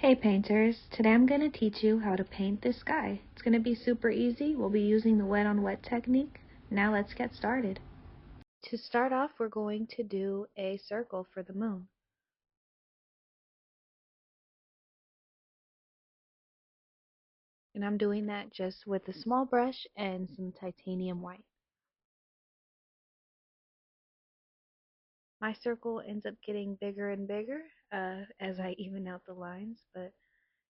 Hey painters, today I'm going to teach you how to paint this sky. It's going to be super easy. We'll be using the wet on wet technique. Now let's get started. To start off, we're going to do a circle for the moon. And I'm doing that just with a small brush and some titanium white. My circle ends up getting bigger and bigger as I even out the lines, but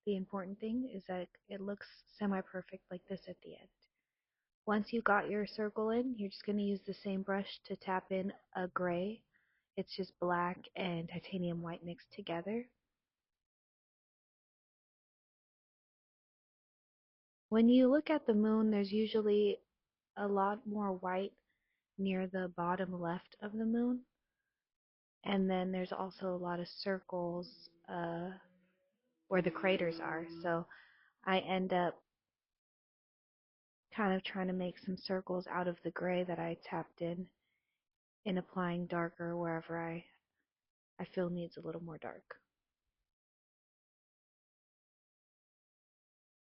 the important thing is that it looks semi-perfect like this at the end. Once you got your circle in, you're just going to use the same brush to tap in a gray. It's just black and titanium white mixed together. When you look at the moon, there's usually a lot more white near the bottom left of the moon. And then there's also a lot of circles where the craters are. So I end up kind of trying to make some circles out of the gray that I tapped in and applying darker wherever I feel needs a little more dark.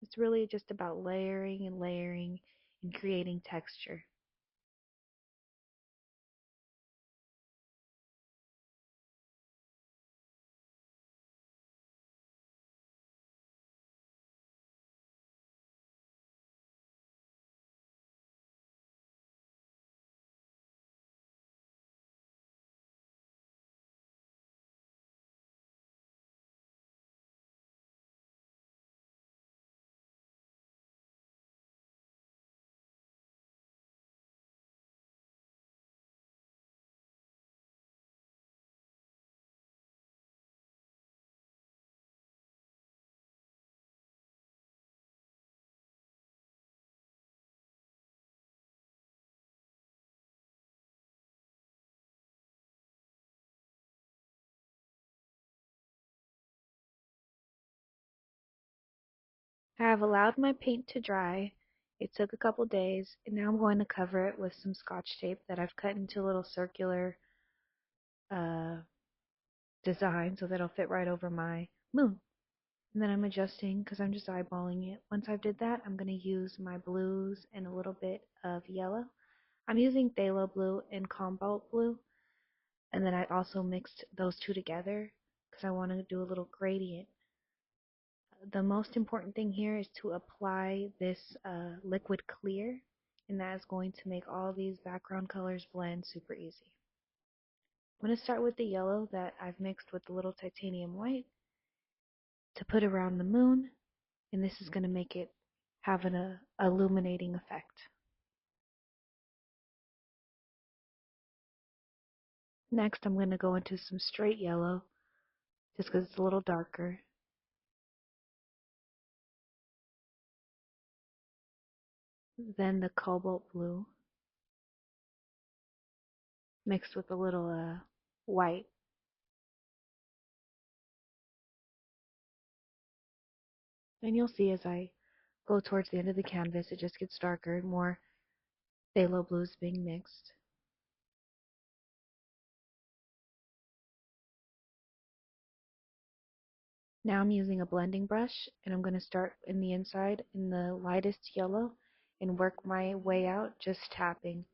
It's really just about layering and layering and creating texture. I have allowed my paint to dry. It took a couple days, and now I'm going to cover it with some scotch tape that I've cut into little circular uh, design so that it'll fit right over my moon. And then I'm adjusting because I'm just eyeballing it. Once I've did that, I'm going to use my blues and a little bit of yellow. I'm using phthalo blue and cobalt blue, and then I also mixed those two together because I want to do a little gradient. The most important thing here is to apply this liquid clear, and that is going to make all these background colors blend super easy. I'm going to start with the yellow that I've mixed with a little titanium white to put around the moon, and this is going to make it have an illuminating effect. Next, I'm going to go into some straight yellow, just because it's a little darker. Then the cobalt blue, mixed with a little white. And you'll see as I go towards the end of the canvas, it just gets darker and more phthalo blues being mixed. Now I'm using a blending brush, and I'm going to start in the inside in the lightest yellow and work my way out, just tapping.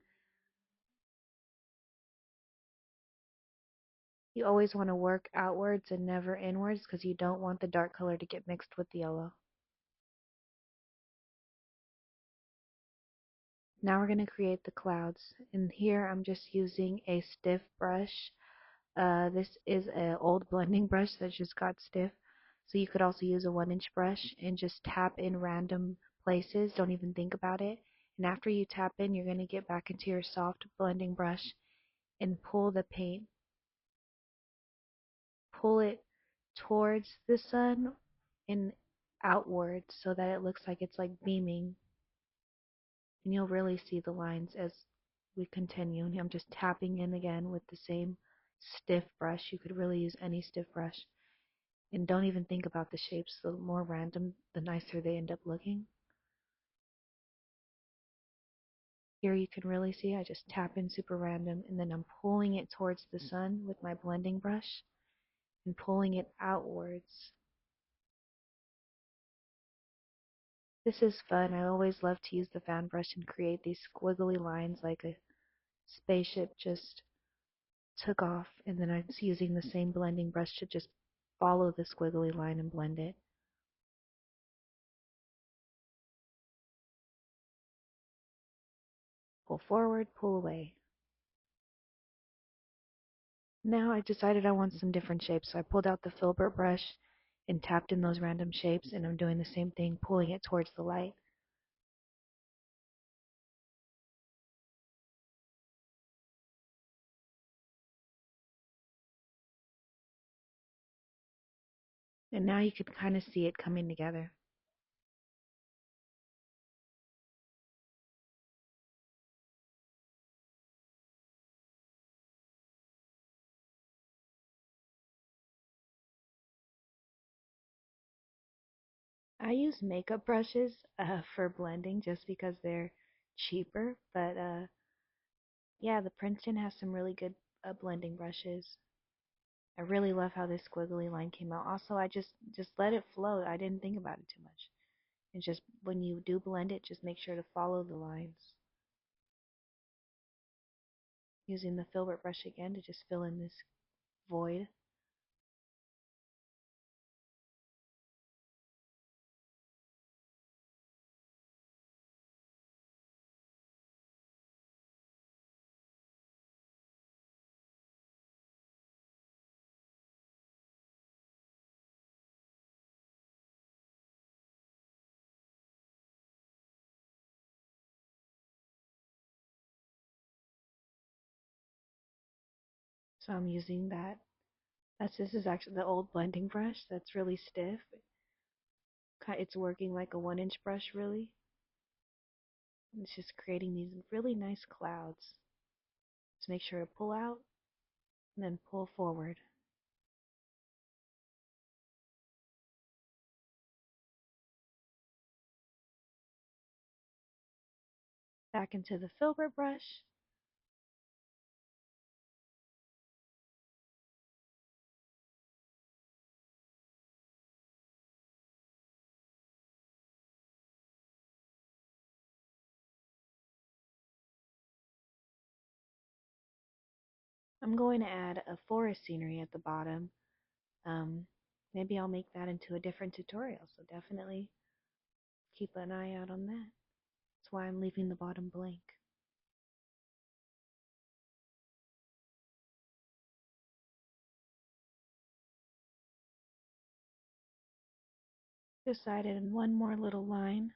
You always want to work outwards and never inwards because you don't want the dark color to get mixed with the yellow. Now we're going to create the clouds, and here I'm just using a stiff brush. This is an old blending brush that just got stiff, so you could also use a 1-inch brush and just tap in random places. Don't even think about it. And after you tap in, you're going to get back into your soft blending brush and pull the paint. Pull it towards the sun and outwards so that it looks like it's like beaming. And you'll really see the lines as we continue. And I'm just tapping in again with the same stiff brush. You could really use any stiff brush. And don't even think about the shapes. The more random, the nicer they end up looking. Here you can really see I just tap in super random, and then I'm pulling it towards the sun with my blending brush and pulling it outwards. This is fun. I always love to use the fan brush and create these squiggly lines like a spaceship just took off, and then I'm using the same blending brush to just follow the squiggly line and blend it. Pull forward, pull away. Now I decided I want some different shapes, so I pulled out the filbert brush and tapped in those random shapes, and I'm doing the same thing, pulling it towards the light. And now you can kind of see it coming together. I use makeup brushes for blending just because they're cheaper, but yeah, the Princeton has some really good blending brushes. I really love how this squiggly line came out. Also, I just let it flow. I didn't think about it too much. And just when you do blend it, just make sure to follow the lines. Using the filbert brush again to just fill in this void. So I'm using that. This is actually the old blending brush that's really stiff. It's working like a 1-inch brush really. It's just creating these really nice clouds. Just make sure to pull out and then pull forward. Back into the filbert brush. I'm going to add a forest scenery at the bottom. Um, Maybe I'll make that into a different tutorial, so definitely keep an eye out on that. That's why I'm leaving the bottom blank. Decided in one more little line.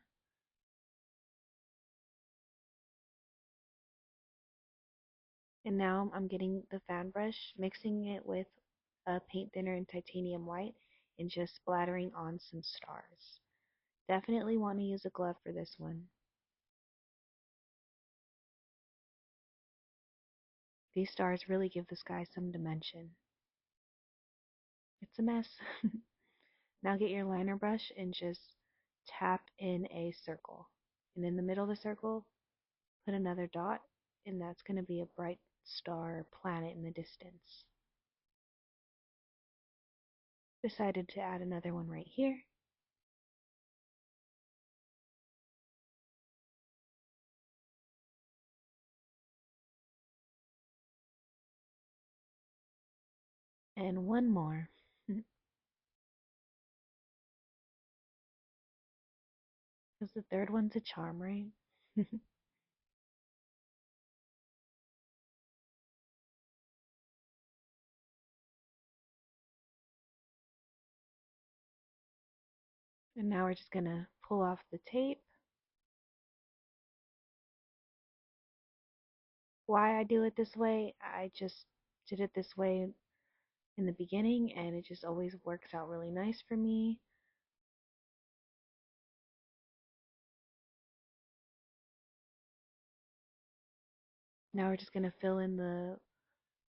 And now I'm getting the fan brush, mixing it with a paint thinner and titanium white, and just splattering on some stars. Definitely want to use a glove for this one. These stars really give the sky some dimension. It's a mess. Now get your liner brush and just tap in a circle. And in the middle of the circle, put another dot, and that's going to be a bright star or planet in the distance. Decided to add another one right here. And one more. Because the third one's a charm, right? And now we're just going to pull off the tape. Why I do it this way, I just did it this way in the beginning, and it just always works out really nice for me. Now we're just going to fill in the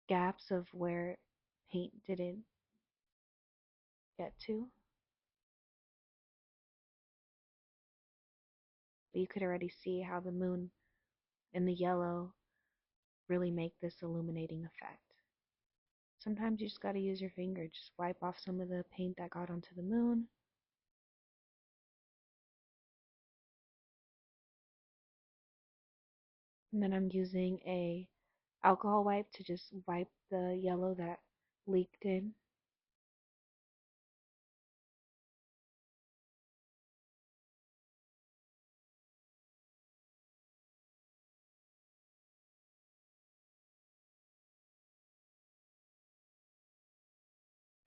gaps of where paint didn't get to. But you could already see how the moon and the yellow really make this illuminating effect. Sometimes you just got to use your finger. Just wipe off some of the paint that got onto the moon. And then I'm using a alcohol wipe to just wipe the yellow that leaked in.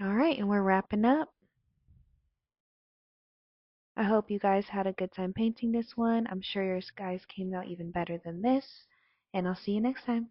Alright, and we're wrapping up. I hope you guys had a good time painting this one. I'm sure yours guys came out even better than this. And I'll see you next time.